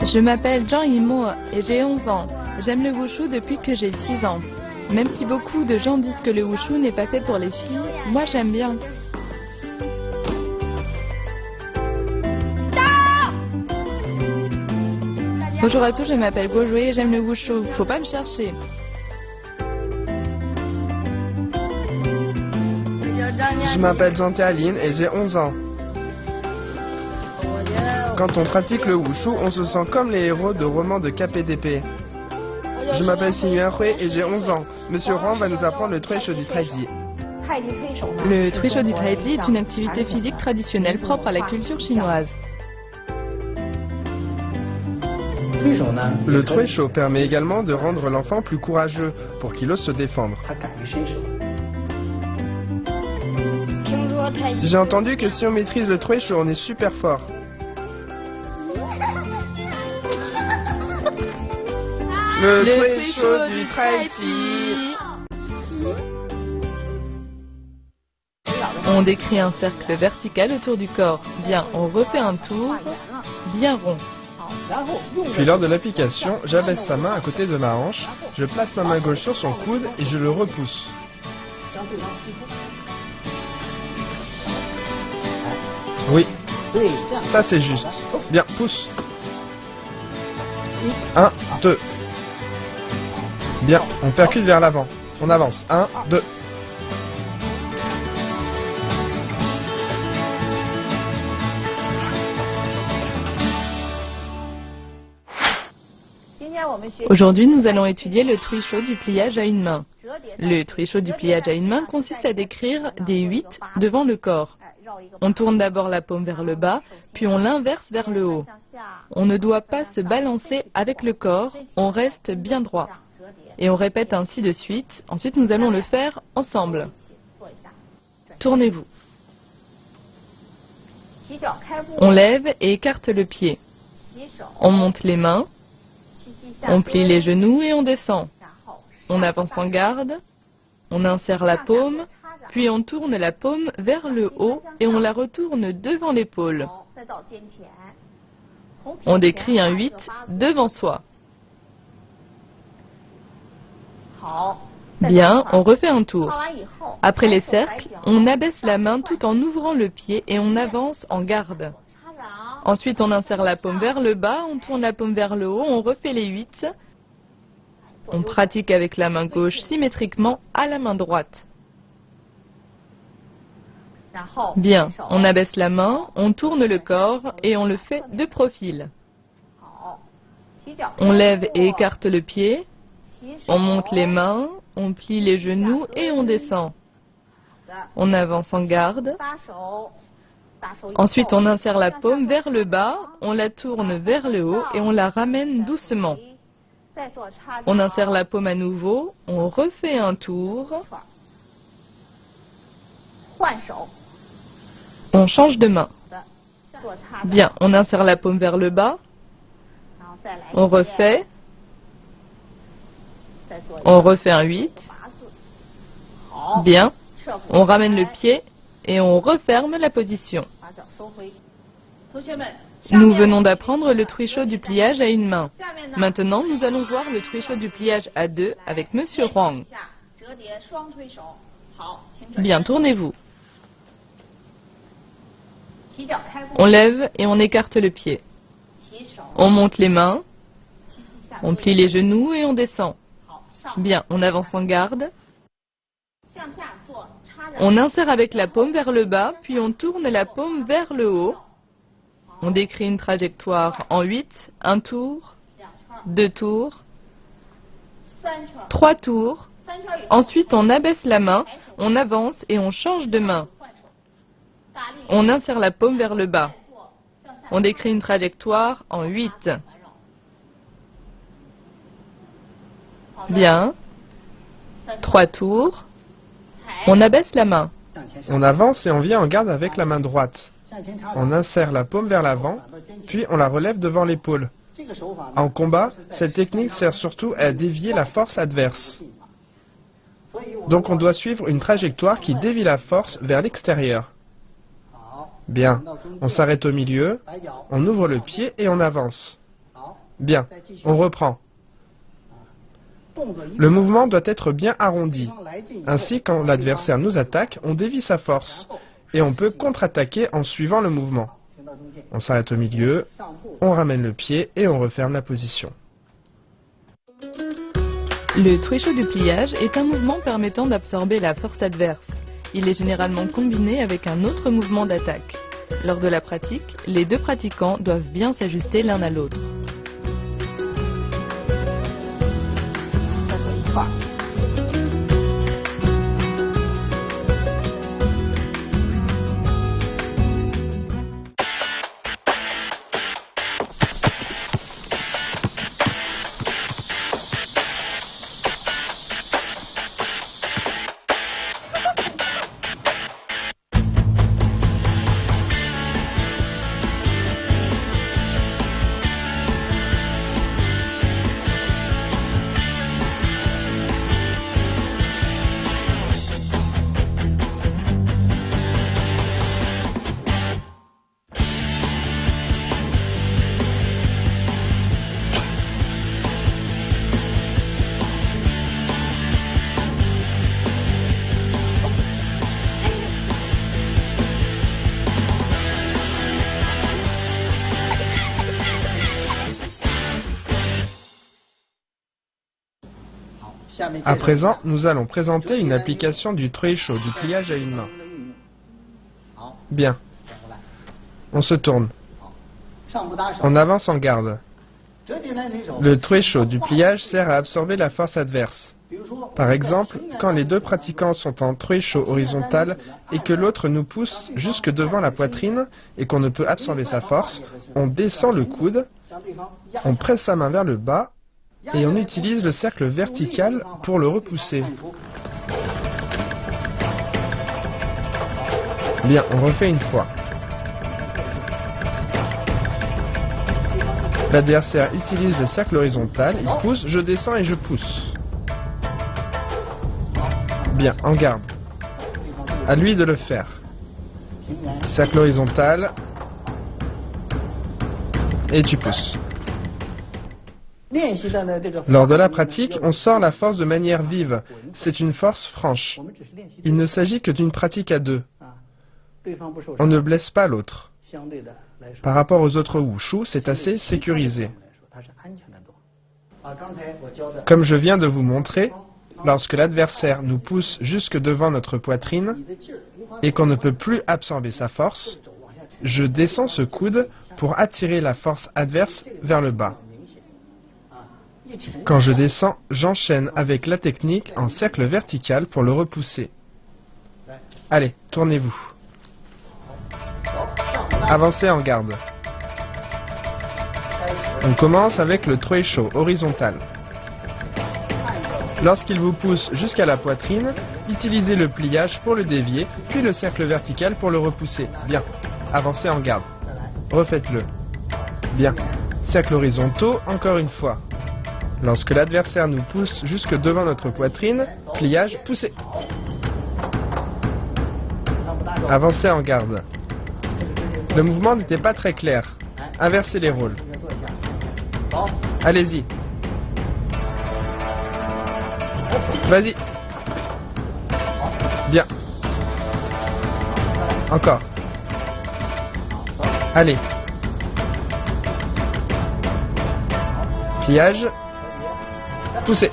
Je m'appelle Zhang Yimo et j'ai 11 ans. J'aime le wushu depuis que j'ai 6 ans. Même si beaucoup de gens disent que le wushu n'est pas fait pour les filles, moi j'aime bien. Bonjour à tous, je m'appelle Guojue et j'aime le wushu. Faut pas me chercher. Je m'appelle Jantia Aline et j'ai 11 ans. Quand on pratique le wushu, on se sent comme les héros de romans de KPDP. Je m'appelle Xingyuan Hui et j'ai 11 ans. Monsieur Huang va nous apprendre le Tuisho du Taiji. Le Tuisho du Taiji est une activité physique traditionnelle propre à la culture chinoise. Le Tuisho permet également de rendre l'enfant plus courageux pour qu'il ose se défendre. J'ai entendu que si on maîtrise le Tuisho, on est super fort. Le Tuisho du Taiji. On décrit un cercle vertical autour du corps. Bien, on refait un tour, bien rond. Puis lors de l'application, j'abaisse sa main à côté de ma hanche, je place ma main gauche sur son coude et je le repousse. Oui, ça c'est juste. Bien, pousse. 1, 2. Bien, on percute vers l'avant. On avance. 1, 2. Aujourd'hui, nous allons étudier le Tuisho du pliage à une main. Le Tuisho du pliage à une main consiste à décrire des 8 devant le corps. On tourne d'abord la paume vers le bas, puis on l'inverse vers le haut. On ne doit pas se balancer avec le corps, on reste bien droit. Et on répète ainsi de suite. Ensuite, nous allons le faire ensemble. Tournez-vous. On lève et écarte le pied. On monte les mains. On plie les genoux et on descend. On avance en garde. On insère la paume. Puis on tourne la paume vers le haut et on la retourne devant l'épaule. On décrit un 8 devant soi. Bien, on refait un tour. Après les cercles, on abaisse la main tout en ouvrant le pied et on avance en garde. Ensuite, on insère la paume vers le bas, on tourne la paume vers le haut, on refait les 8. On pratique avec la main gauche symétriquement à la main droite. Bien, on abaisse la main, on tourne le corps et on le fait de profil. On lève et écarte le pied. On monte les mains, on plie les genoux et on descend. On avance en garde. Ensuite, on insère la paume vers le bas, on la tourne vers le haut et on la ramène doucement. On insère la paume à nouveau, on refait un tour. On change de main. Bien, on insère la paume vers le bas. On refait. On refait un 8. Bien. On ramène le pied et on referme la position. Nous venons d'apprendre le Tuisho du pliage à une main. Maintenant, nous allons voir le Tuisho du pliage à deux avec Monsieur Huang. Bien, tournez-vous. On lève et on écarte le pied. On monte les mains. On plie les genoux et on descend. Bien, on avance en garde. On insère avec la paume vers le bas, puis on tourne la paume vers le haut. On décrit une trajectoire en 8, un tour, 2 tours, 3 tours. Ensuite, on abaisse la main, on avance et on change de main. On insère la paume vers le bas. On décrit une trajectoire en 8. Bien. 3 tours. On abaisse la main. On avance et on vient en garde avec la main droite. On insère la paume vers l'avant, puis on la relève devant l'épaule. En combat, cette technique sert surtout à dévier la force adverse. Donc on doit suivre une trajectoire qui dévie la force vers l'extérieur. Bien, on s'arrête au milieu, on ouvre le pied et on avance. Bien, on reprend. Le mouvement doit être bien arrondi. Ainsi, quand l'adversaire nous attaque, on dévie sa force. Et on peut contre-attaquer en suivant le mouvement. On s'arrête au milieu, on ramène le pied et on referme la position. Le trisho du pliage est un mouvement permettant d'absorber la force adverse. Il est généralement combiné avec un autre mouvement d'attaque. Lors de la pratique, les deux pratiquants doivent bien s'ajuster l'un à l'autre. À présent, nous allons présenter une application du trisho, du pliage à une main. Bien. On se tourne. On avance en garde. Le trisho du pliage sert à absorber la force adverse. Par exemple, quand les deux pratiquants sont en trisho horizontal et que l'autre nous pousse jusque devant la poitrine et qu'on ne peut absorber sa force, on descend le coude, on presse sa main vers le bas et on utilise le cercle vertical pour le repousser. Bien, on refait une fois. L'adversaire utilise le cercle horizontal, il pousse, je descends et je pousse. Bien, en garde. À lui de le faire. Cercle horizontal. Et tu pousses. Lors de la pratique, on sort la force de manière vive. C'est une force franche. Il ne s'agit que d'une pratique à deux. On ne blesse pas l'autre. Par rapport aux autres wushu, c'est assez sécurisé. Comme je viens de vous montrer, lorsque l'adversaire nous pousse jusque devant notre poitrine et qu'on ne peut plus absorber sa force, je descends ce coude pour attirer la force adverse vers le bas. Quand je descends, j'enchaîne avec la technique en cercle vertical pour le repousser. Allez, tournez-vous. Avancez en garde. On commence avec le trisho horizontal. Lorsqu'il vous pousse jusqu'à la poitrine, utilisez le pliage pour le dévier, puis le cercle vertical pour le repousser. Bien. Avancez en garde. Refaites-le. Bien. Cercle horizontaux, encore une fois. Lorsque l'adversaire nous pousse jusque devant notre poitrine, pliage, poussez. Avancez en garde. Le mouvement n'était pas très clair. Inversez les rôles. Allez-y. Vas-y. Bien. Encore. Allez. Pliage. Poussez.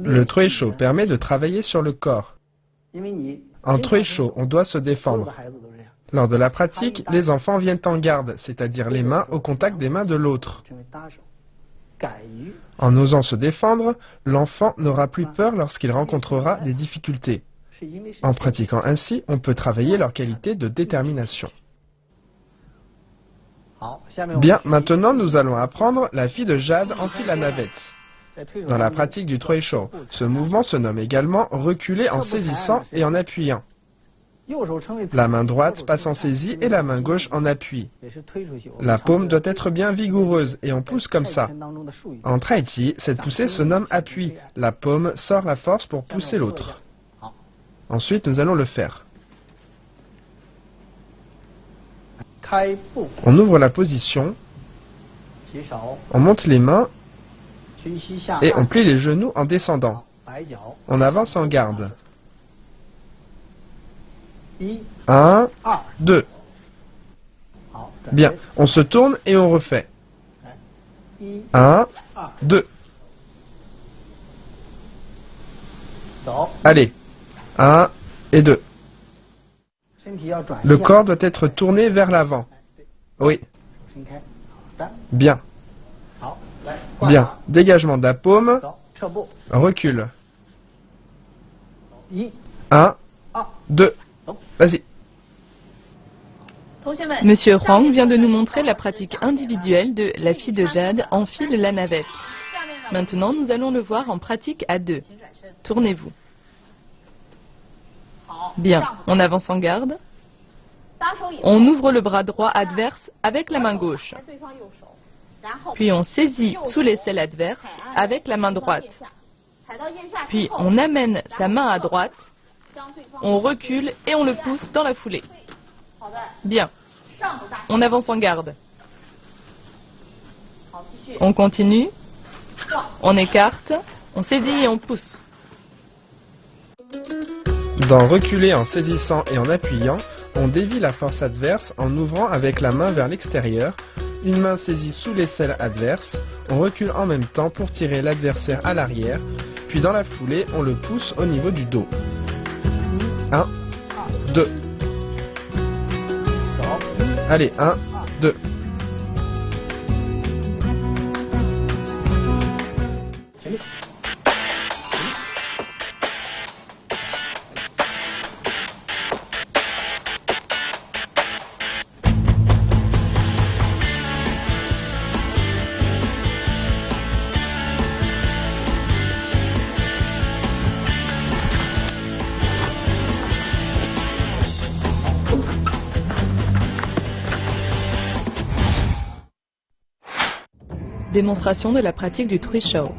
Le trisho permet de travailler sur le corps. En Truisho, on doit se défendre. Lors de la pratique, les enfants viennent en garde, c'est-à-dire les mains au contact des mains de l'autre. En osant se défendre, l'enfant n'aura plus peur lorsqu'il rencontrera des difficultés. En pratiquant ainsi, on peut travailler leur qualité de détermination. Bien, maintenant nous allons apprendre la fille de Jade enfile la navette. Dans la pratique du Truisho, ce mouvement se nomme également reculer en saisissant et en appuyant. La main droite passe en saisie et la main gauche en appui. La paume doit être bien vigoureuse et on pousse comme ça. En Tai Chi, cette poussée se nomme appui. La paume sort la force pour pousser l'autre. Ensuite, nous allons le faire. On ouvre la position, on monte les mains et on plie les genoux en descendant. On avance en garde. 1, 2. Bien, on se tourne et on refait. 1, 2. Allez, 1 et 2. Le corps doit être tourné vers l'avant. Oui. Bien. Bien. Dégagement de la paume. Recule. 1, 2. Vas-y. Monsieur Huang vient de nous montrer la pratique individuelle de la fille de Jade enfile la navette. Maintenant, nous allons le voir en pratique à deux. Tournez-vous. Bien, on avance en garde. On ouvre le bras droit adverse avec la main gauche. Puis on saisit sous l'aisselle adverse avec la main droite. Puis on amène sa main à droite. On recule et on le pousse dans la foulée. Bien. On avance en garde. On continue. On écarte. On saisit et on pousse. Dans reculer en saisissant et en appuyant, on dévie la force adverse en ouvrant avec la main vers l'extérieur. Une main saisie sous l'aisselle adverse. On recule en même temps pour tirer l'adversaire à l'arrière. Puis dans la foulée, on le pousse au niveau du dos. 1, 2. Allez, 1, 2. Démonstration de la pratique du Truisho.